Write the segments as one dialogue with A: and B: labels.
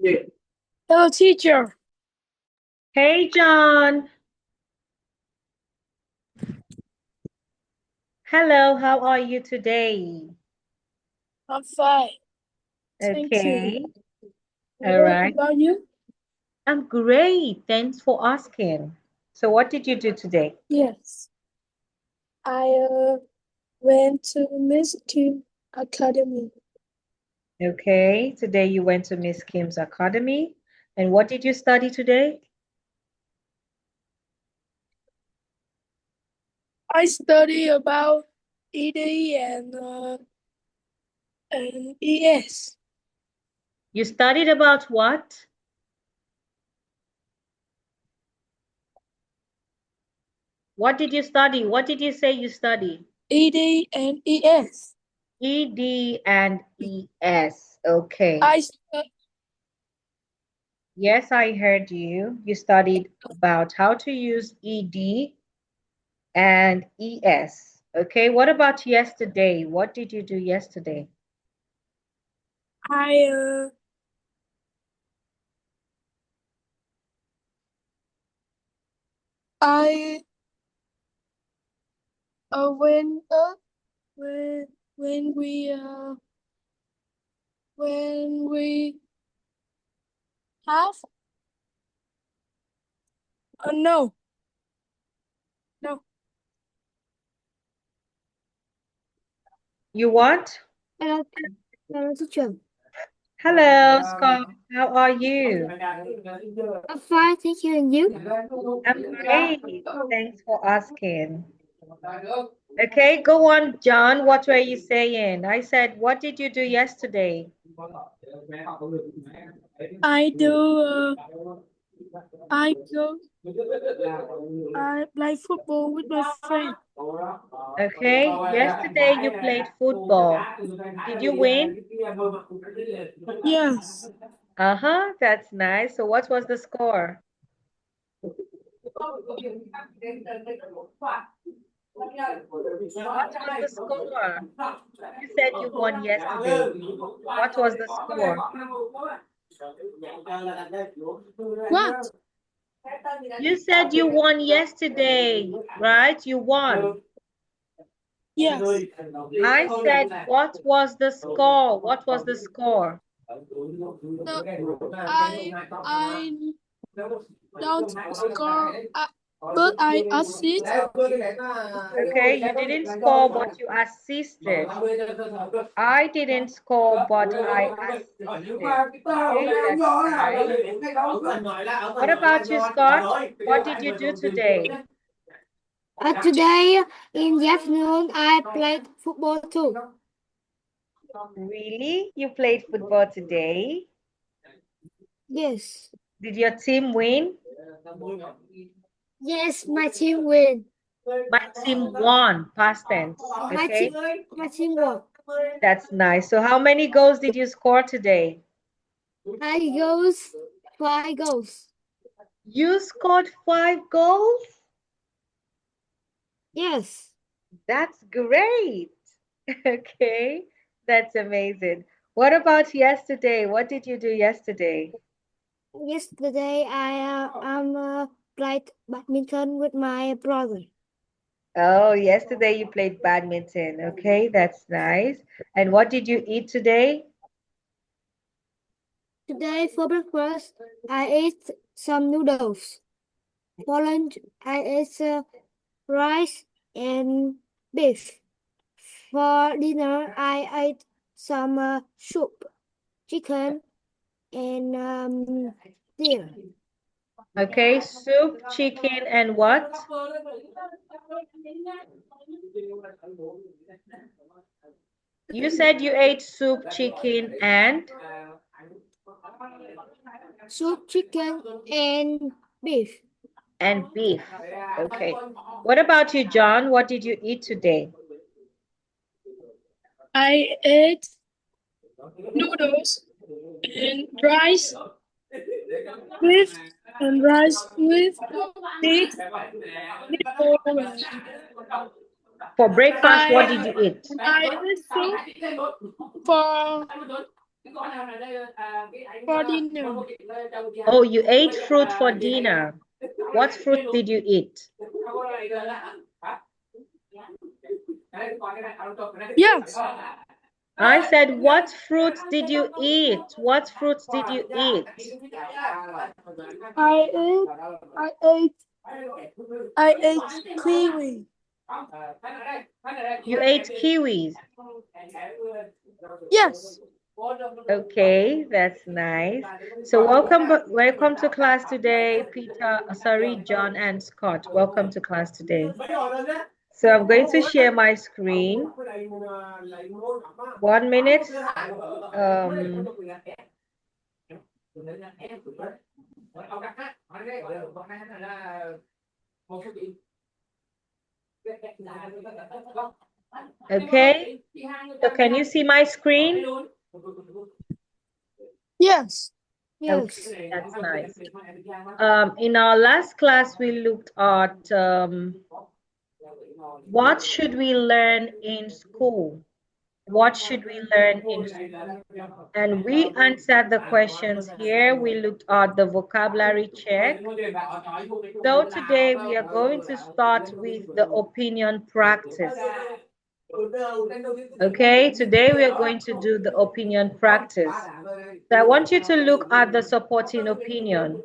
A: Hello, teacher.
B: Hey, John. Hello, how are you today?
A: I'm fine. Thank
B: Okay,
A: you.
B: all
A: What
B: right.
A: about you?
B: I'm great. Thanks for asking. So what did you do today?
A: Yes. I went to Miss Kim Academy.
B: Okay, today you went to Miss Kim's Academy. And what did you study today?
A: I study about ED and ES.
B: You studied about what? What did you study? What did you say you studied?
A: ED and ES.
B: ED and ES. Okay.
A: I stu-
B: Yes, I heard you. You studied about how to use ED and ES. Okay, what about yesterday? What did you do yesterday?
A: I uh I went up when when we uh when we have no.
B: You what?
A: Hello, teacher.
B: Hello, Scott. How are you?
A: I'm fine, thank you. And you?
B: I'm great. Thanks for asking. Okay, go on, John. What were you saying? I said, what did you do yesterday?
A: I do. I go. I play football with my friend.
B: Okay, yesterday you played football. Did you win?
A: Yes.
B: Uh-huh, that's nice. So what was the score? What was the score? You said you won yesterday. What was the score?
A: What?
B: You said you won yesterday, right? You won.
A: Yes.
B: I said, what was the score? What was the score?
A: No, I don't score, but I assist.
B: Okay, you didn't score, but you assisted. I didn't score, but I assisted. Okay, that's nice. What about you, Scott? What did you do today?
A: Today in the afternoon, I played football too.
B: Really? You played football today?
A: Yes.
B: Did your team win?
A: Yes, my team win.
B: My team won, past tense.
A: My team,
B: Okay,
A: my team won.
B: that's nice. So how many goals did you score today?
A: I goes 5 goals.
B: You scored 5 goals?
A: Yes.
B: That's great. Okay, that's amazing. What about yesterday? What did you do yesterday?
A: Yesterday I played badminton with my brother.
B: Oh, yesterday you played badminton. Okay, that's nice. And what did you eat today?
A: Today for breakfast I ate some noodles. For lunch I ate rice and beef. For dinner I ate some soup, chicken and deer.
B: Okay, soup, chicken, and what? You said you ate soup, chicken,
A: Soup, chicken and beef.
B: and beef. Okay. What about you, John? What did you eat today?
A: I ate noodles and rice with rice with meat. Meatball.
B: For breakfast, what did
A: I
B: you eat?
A: I ate soup for For dinner.
B: Oh, you ate fruit for dinner. What fruit did you eat?
A: Yes.
B: I said, what fruits did you eat? What fruits did you eat?
A: I ate kiwi.
B: You ate kiwis.
A: Yes.
B: Okay, that's nice. So welcome to class today, Peter, sorry, John and Scott. Welcome to class today. So I'm going to share my screen. 1 minute. Okay, so can you see my screen?
A: Yes.
B: Okay, that's nice. In our last class, we looked at what should we learn in school? What should we learn in school? And we answered the questions here. We looked at the vocabulary check. So today we are going to start with the opinion practice. Okay, today we are going to do the opinion practice. So I want you to look at the supporting opinion.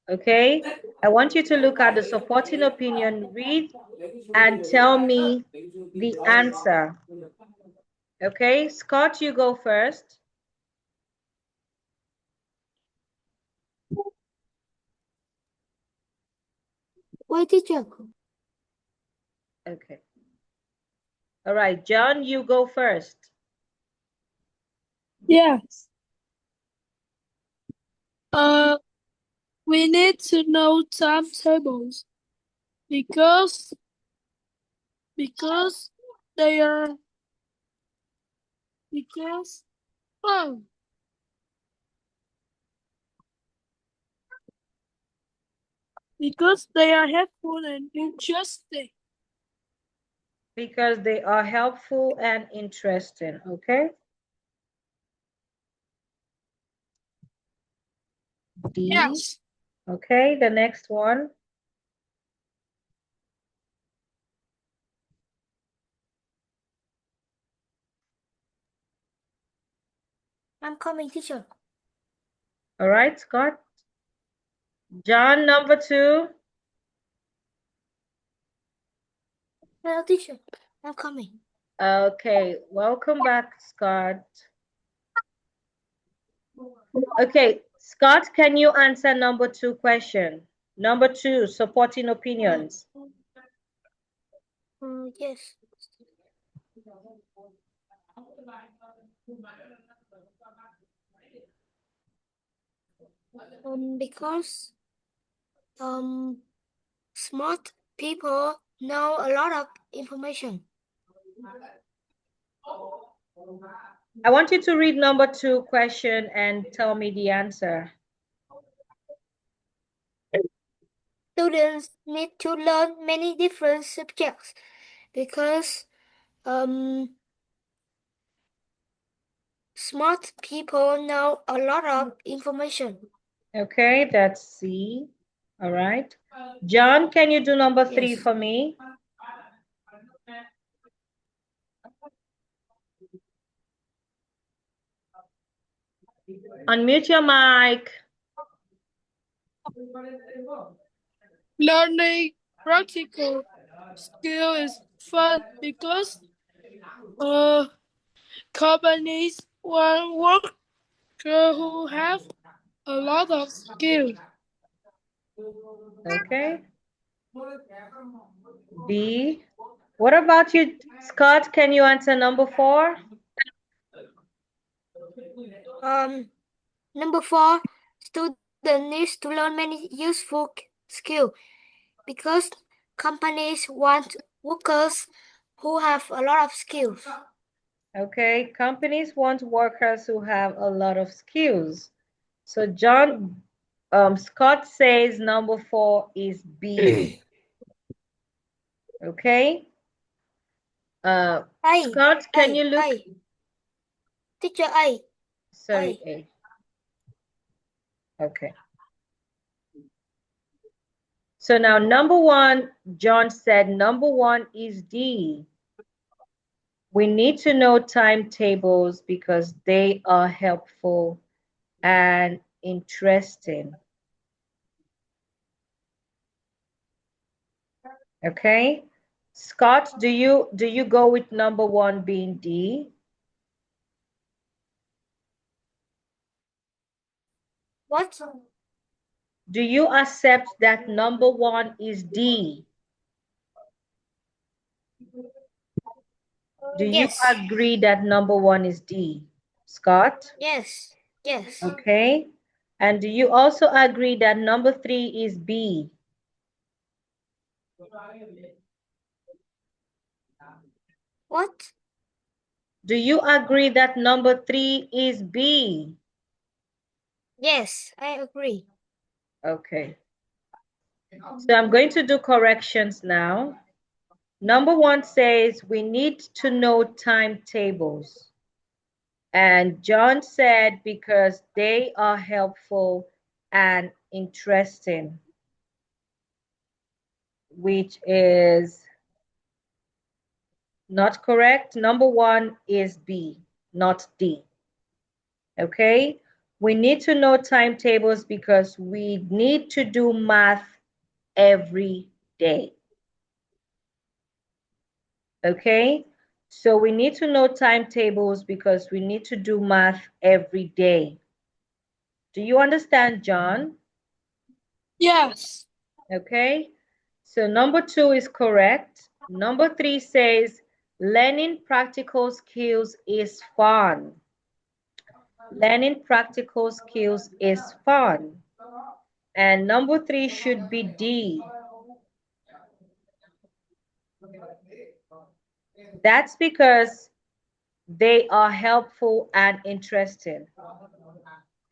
B: Okay, I want you to look at the supporting opinion, read and tell me the answer. Okay, Scott, you go first.
A: Wait, teacher.
B: Okay. All right, John, you go first.
A: Yes. We need to know timetables because they are because oh because they are helpful and interesting.
B: Because they are helpful and interesting, okay? D.
A: Yes.
B: Okay, the next one.
A: I'm coming, teacher.
B: All right, Scott. John, number 2.
A: Hello, teacher. I'm coming.
B: Okay, welcome back, Scott. Okay, Scott, can you answer number 2 question? Number 2, supporting opinions.
A: Yes. Because smart people know a lot of information.
B: I want you to read number 2 question and tell me the answer.
A: Students need to learn many different subjects because smart people know a lot of information.
B: Okay, that's C. All right. John, can you do number 3
A: Yes.
B: for me? Unmute your mic.
A: Learning practical skill is fun because companies want workers who have a lot of skills.
B: Okay. B. What about you, Scott? Can you answer number 4?
A: Number 4, student needs to learn many useful skills because companies want workers who have a lot of skills.
B: Okay, companies want workers who have a lot of skills. So Scott says number 4 is B. Okay. Scott, can you look?
A: Teacher A.
B: Sorry, A. Okay. So now number one, John said number one is D. We need to know timetables because they are helpful and interesting. Okay. Scott, do you go with number one being D?
A: What?
B: Do you accept that number one is D? Do you
A: Yes.
B: agree that number one is D? Scott?
A: Yes. Yes.
B: Okay. And do you also agree that number three is B?
A: What?
B: Do you agree that number three is B?
A: Yes, I agree.
B: Okay. So I'm going to do corrections now. Number one says we need to know timetables. And John said because they are helpful and interesting, which is not correct. Number one is B, not D. Okay? We need to know timetables because we need to do math every day. Okay? So we need to know timetables because we need to do math every day. Do you understand, John?
A: Yes.
B: Okay? So number two is correct. Number three says learning practical skills is fun. Learning practical skills is fun. And number three should be D. That's because they are helpful and interesting.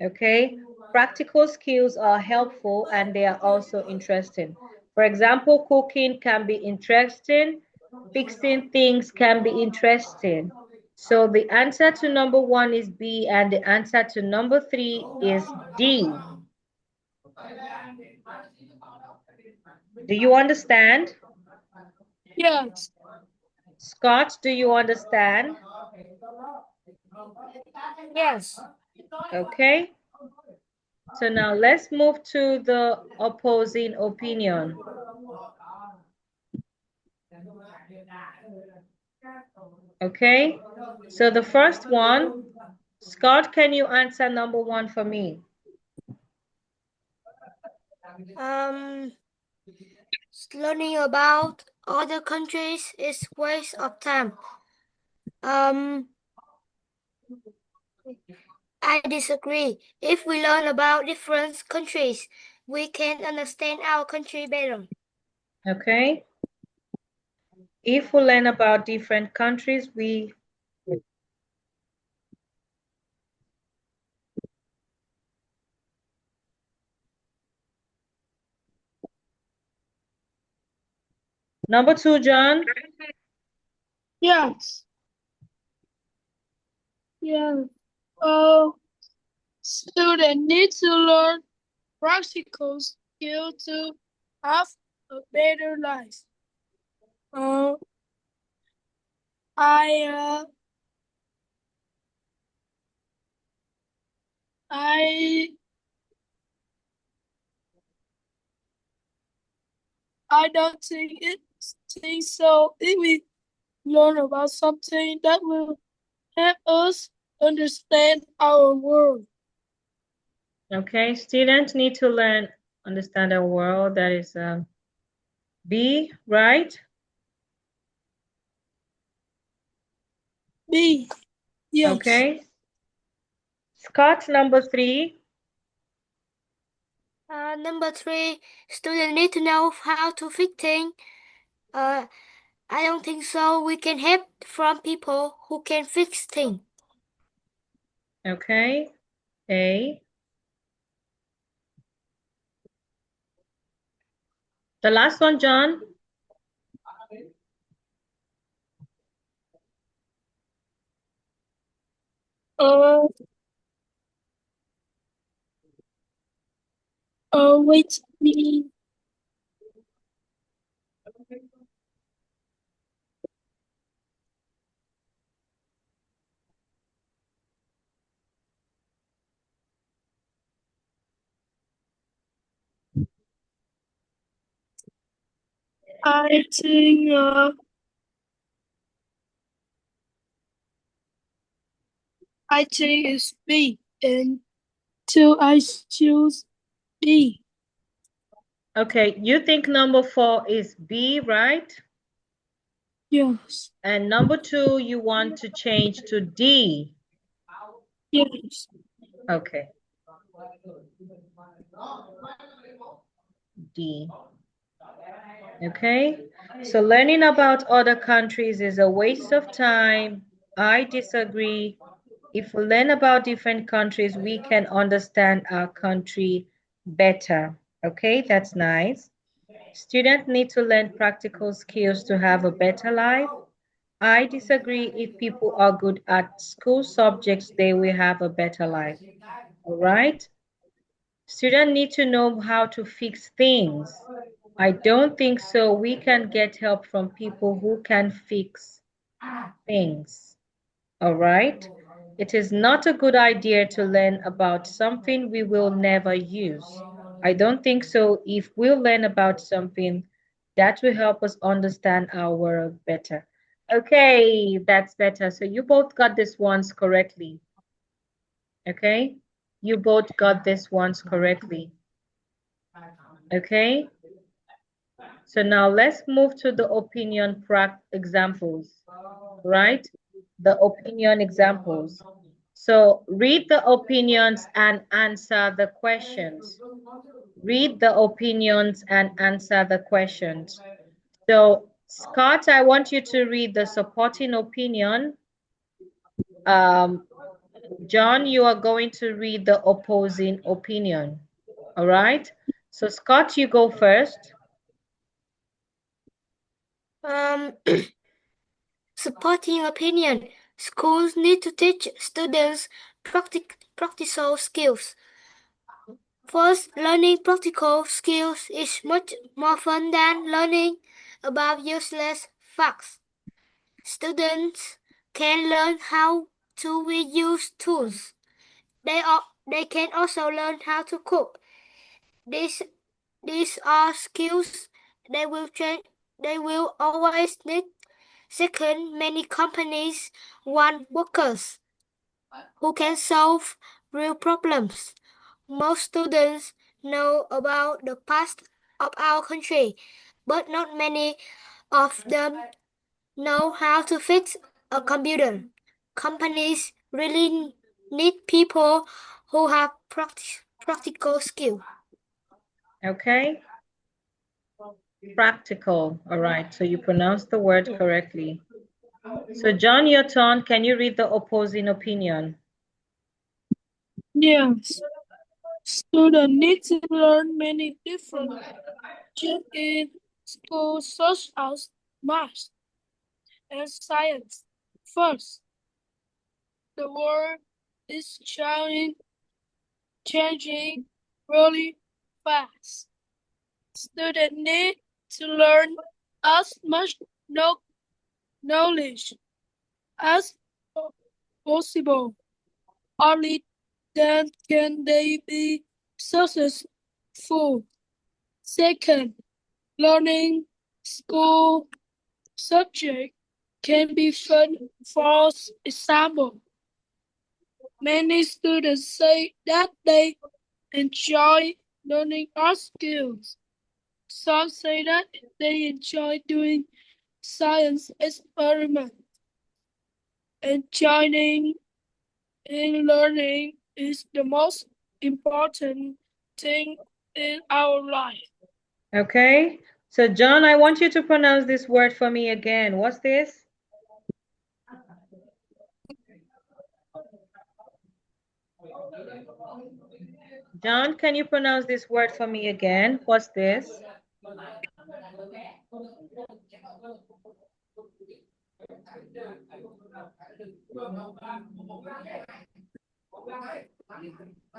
B: Okay? Practical skills are helpful and they are also interesting. For example, cooking can be interesting, fixing things can be interesting. So the answer to number one is B and the answer to number three is D. Do you understand?
A: Yes.
B: Scott, do you understand?
A: Yes.
B: Okay. So now let's move to the opposing opinion. Okay. So the first one, Scott, can you answer number one for me?
A: Um, Learning about other countries is waste of time. Um, I disagree. If we learn about different countries, we can understand our country better.
B: Okay. If we learn about different countries, we number two, John.
A: Yes. Yeah. Oh, students need to learn practical skills to have a better life. Uh, I uh, I I don't think so. If we learn about something that will help us understand our world.
B: Okay, students need to learn, understand our world. That is B, right?
A: B. Yes.
B: Okay. Scott, number three.
A: Number three, students need to know how to fix things. I don't think so. We can help from people who can fix things.
B: Okay. A. The last one, John.
A: Uh, Wait, me. I think it's B, and so I choose B.
B: Okay, you think number 4 is B, right?
A: Yes.
B: And number 2, you want to change to D.
A: Yes.
B: Okay, D. Okay, so learning about other countries is a waste of time. I disagree. If we learn about different countries, we can understand our country better. Okay, that's nice. Students need to learn practical skills to have a better life. I disagree. If people are good at school subjects, they will have a better life. All right? Students need to know how to fix things. I don't think so. We can get help from people who can fix things. All right? It is not a good idea to learn about something we will never use. I don't think so. If we'll learn about something, that will help us understand our world better. Okay, that's better. So you both got this ones correctly. Okay? You both got this ones correctly. Okay? So now let's move to the opinion examples, right? The opinion examples. So read the opinions and answer the questions. Read the opinions and answer the questions. So Scott, I want you to read the supporting opinion. Um, John, you are going to read the opposing opinion. All right. So Scott, you go first.
A: Um, Supporting opinion. Schools need to teach students practical skills. First, learning practical skills is much more fun than learning about useless facts. Students can learn how to reuse tools. They can also learn how to cook. These these are skills they will change. They will always need. Second, many companies want workers who can solve real problems. Most students know about the past of our country, but not many of them know how to fix a computer. Companies really need people who have practical skill.
B: Okay. Practical. All right. So you pronounced the word correctly. So John, your turn. Can you read the opposing opinion?
A: Yes, students need to learn many different subjects in school, such as math and science. First, the world is changing really fast. Students need to learn as much knowledge as possible. Only then can they be successful. Second, learning school subject can be fun. For example, many students say that they enjoy learning art skills. Some say that they enjoy doing science experiments. And joining in learning is the most important thing in our life.
B: Okay. So John, I want you to pronounce this word for me again. What's this? John, can you pronounce this word for me again? What's this?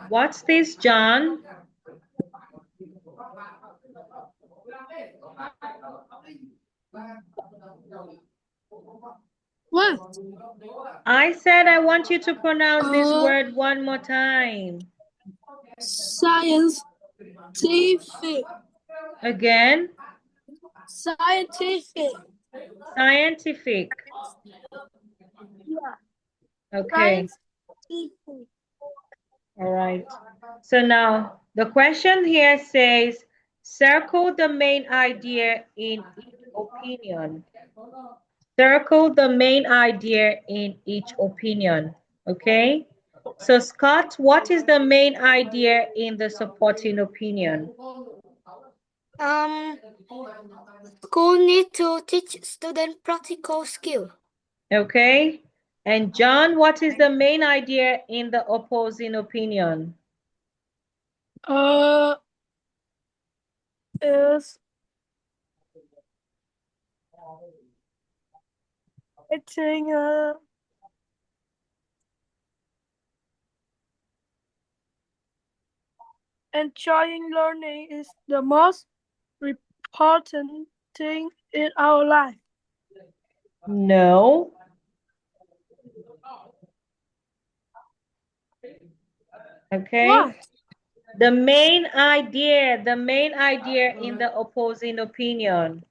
B: What's this, John? I said I want you to pronounce this word one more time.
A: Scientific.
B: Again.
A: Scientific.
B: Scientific.
A: Yeah.
B: Okay.
A: Scientific.
B: All right. So now the question here says, circle the main idea in each opinion. Circle the main idea in each opinion. Okay. So Scott, what is the main idea in the supporting opinion?
A: School need to teach students practical skill.
B: Okay. And John, what is the main idea in the opposing opinion?
A: Is teaching enjoying learning is the most important thing in our life.
B: No. Okay.
A: What?
B: The main idea in the opposing opinion.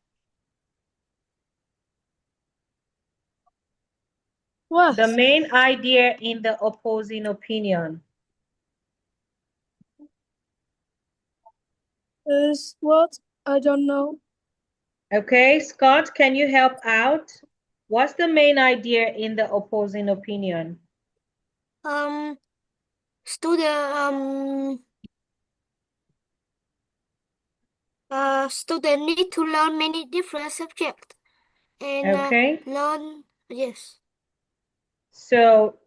A: What?
B: The main idea in the opposing opinion.
A: Is what? I don't know.
B: Okay, Scott, can you help out? What's the main idea in the opposing opinion?
A: Student student need to learn many different subjects and
B: Okay.
A: learn. Yes.
B: So,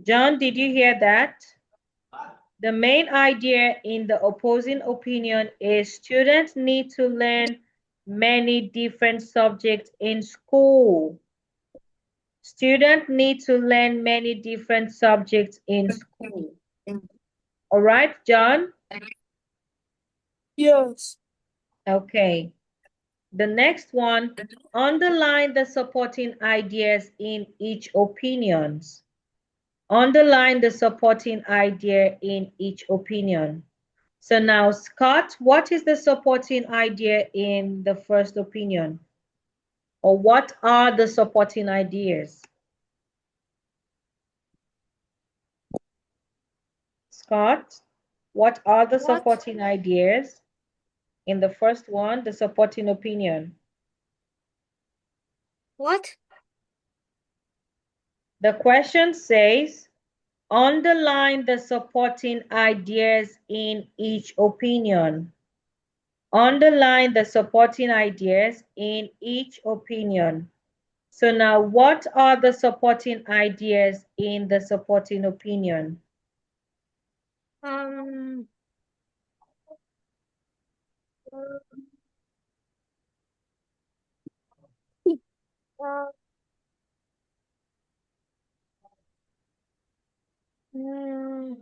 B: John, did you hear that? The main idea in the opposing opinion is students need to learn many different subjects in school. Students need to learn many different subjects in school. All right, John?
A: Yes.
B: Okay. The next one, underline the supporting ideas in each opinions. Underline the supporting idea in each opinion. So now, Scott, what is the supporting idea in the first opinion? Or what are the supporting ideas? Scott, what are the supporting ideas in the first one, the supporting opinion?
A: What?
B: The question says, underline the supporting ideas in each opinion. Underline the supporting ideas in each opinion. So now, what are the supporting ideas in the supporting opinion?
A: Um. Uh, mm,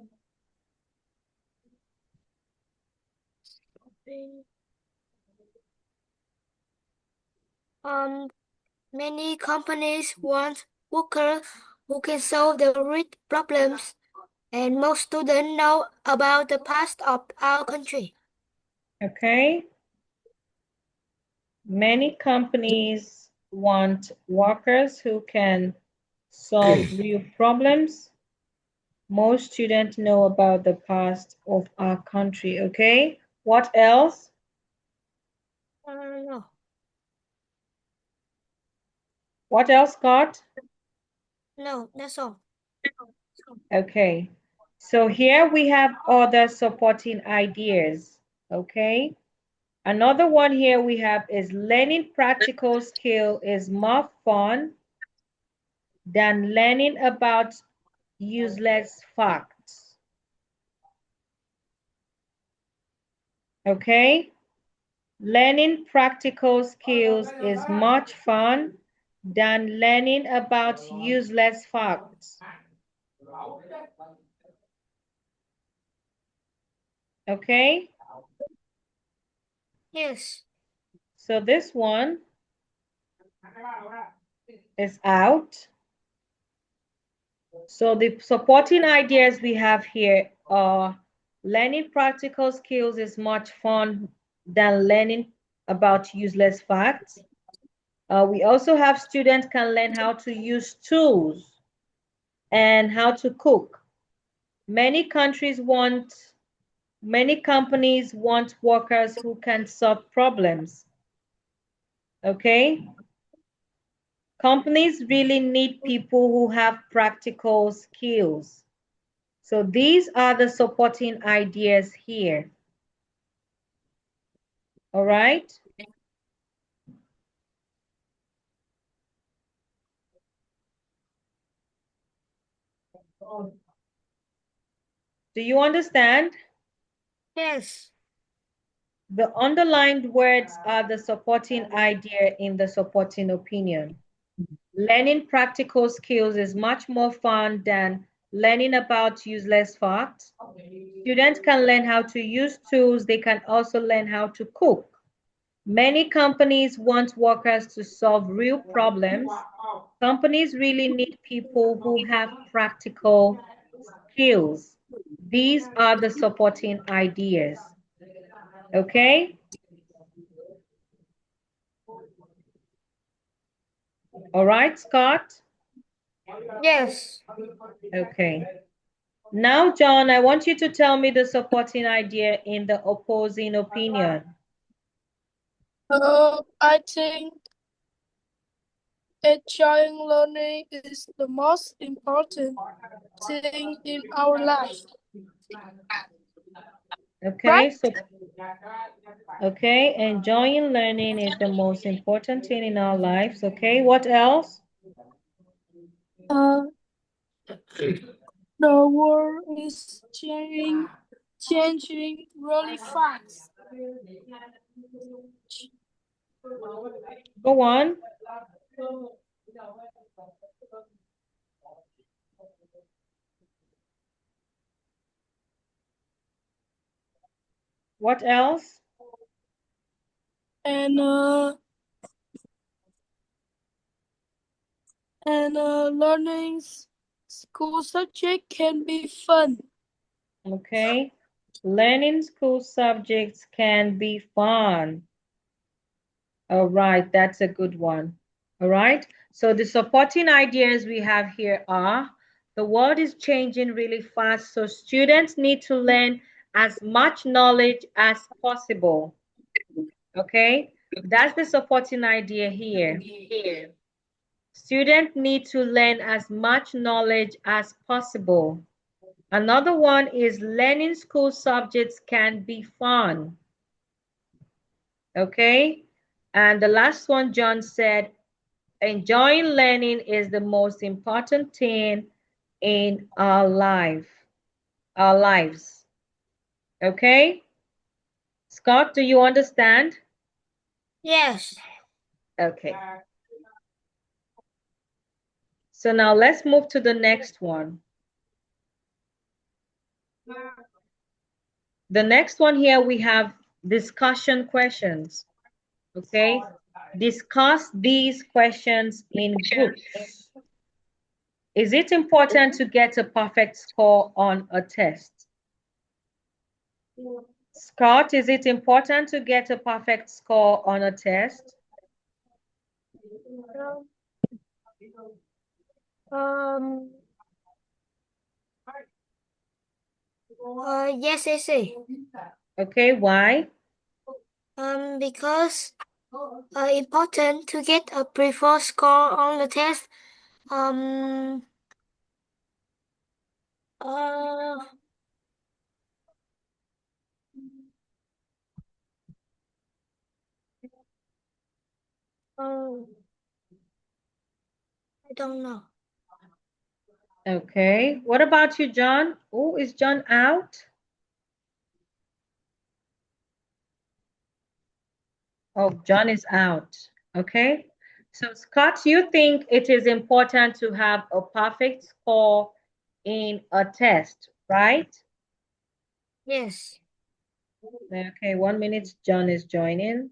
A: um. Many companies want workers who can solve the real problems, and most students know about the past of our country.
B: Okay. Many companies want workers who can solve real problems. Most students know about the past of our country. Okay. What else?
A: No.
B: What else, Scott?
A: No, that's all.
B: Okay. So here we have other supporting ideas. Okay. Another one here we have is learning practical skill is more fun than learning about useless facts. Okay? Learning practical skills is much fun than learning about useless facts. Okay?
A: Yes.
B: So this one is out. So the supporting ideas we have here are learning practical skills is much fun than learning about useless facts. We also have students can learn how to use tools and how to cook. Many companies want workers who can solve problems. Okay? Companies really need people who have practical skills. So these are the supporting ideas here. All right? Do you understand?
A: Yes.
B: The underlined words are the supporting idea in the supporting opinion. Learning practical skills is much more fun than learning about useless facts. Students can learn how to use tools. They can also learn how to cook. Many companies want workers to solve real problems. Companies really need people who have practical skills. These are the supporting ideas. Okay? All right, Scott?
A: Yes.
B: Okay. Now, John, I want you to tell me the supporting idea in the opposing opinion.
C: I think enjoying learning is the most important thing in our life.
B: Okay,
C: Right?
B: so enjoying learning is the most important thing in our lives. Okay, what else?
C: Uh, the world is changing really fast.
B: Go on. What else?
C: And learning school subject can be fun.
B: Okay, learning school subjects can be fun. All right, that's a good one. All right, so the supporting ideas we have here are the world is changing really fast, so students need to learn as much knowledge as possible. Okay, that's the supporting idea here. Students need to learn as much knowledge as possible. Another one is learning school subjects can be fun. Okay, and the last one, John said, enjoying learning is the most important thing in our lives. Okay? Scott, do you understand?
A: Yes.
B: Okay. So now let's move to the next one. The next one here we have discussion questions. Okay? Discuss these questions in groups. Is it important to get a perfect score on a test? Scott, is it important to get a perfect score on a test?
A: Um. Yes, I say.
B: Okay, why?
A: Because important to get a preferred score on the test. Um. Uh. Um. I don't know.
B: Okay, what about you, John? Oh, is John out? Oh, John is out. Okay, so Scott, you think it is important to have a perfect score in a test, right?
A: Yes.
B: Okay, 1 minute, John is joining.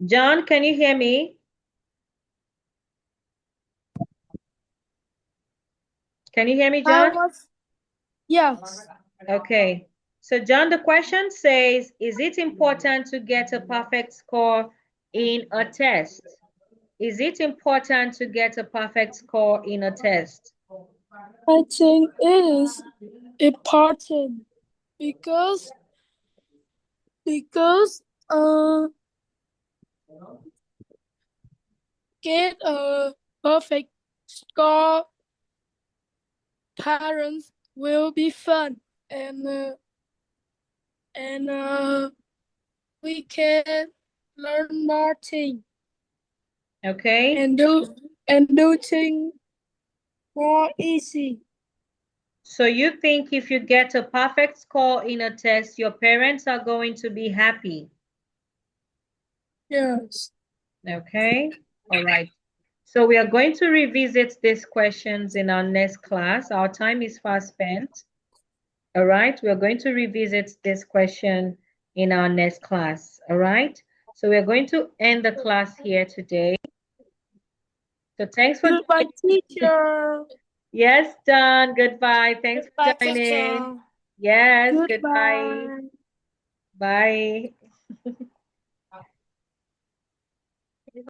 B: John, can you hear me? Can you hear me,
C: How
B: John?
C: much? Yes.
B: Okay. So, John, the question says, is it important to get a perfect score in a test? Is it important to get a perfect score in a test?
C: I think it is important because because get a perfect score, parents will be fun and we can learn more things
B: Okay.
C: and do things more easy.
B: So you think if you get a perfect score in a test, your parents are going to be happy?
C: Yes.
B: Okay. All right. So we are going to revisit these questions in our next class. Our time is fast spent. All right. We are going to revisit this question in our next class. All right. So we are going to end the class here today. So thanks for
C: Goodbye,
B: joining.
C: teacher.
B: Yes, John. Goodbye. Thanks for
A: Goodbye,
B: joining.
A: teacher.
B: Yes, goodbye.
C: Goodbye.
B: Bye.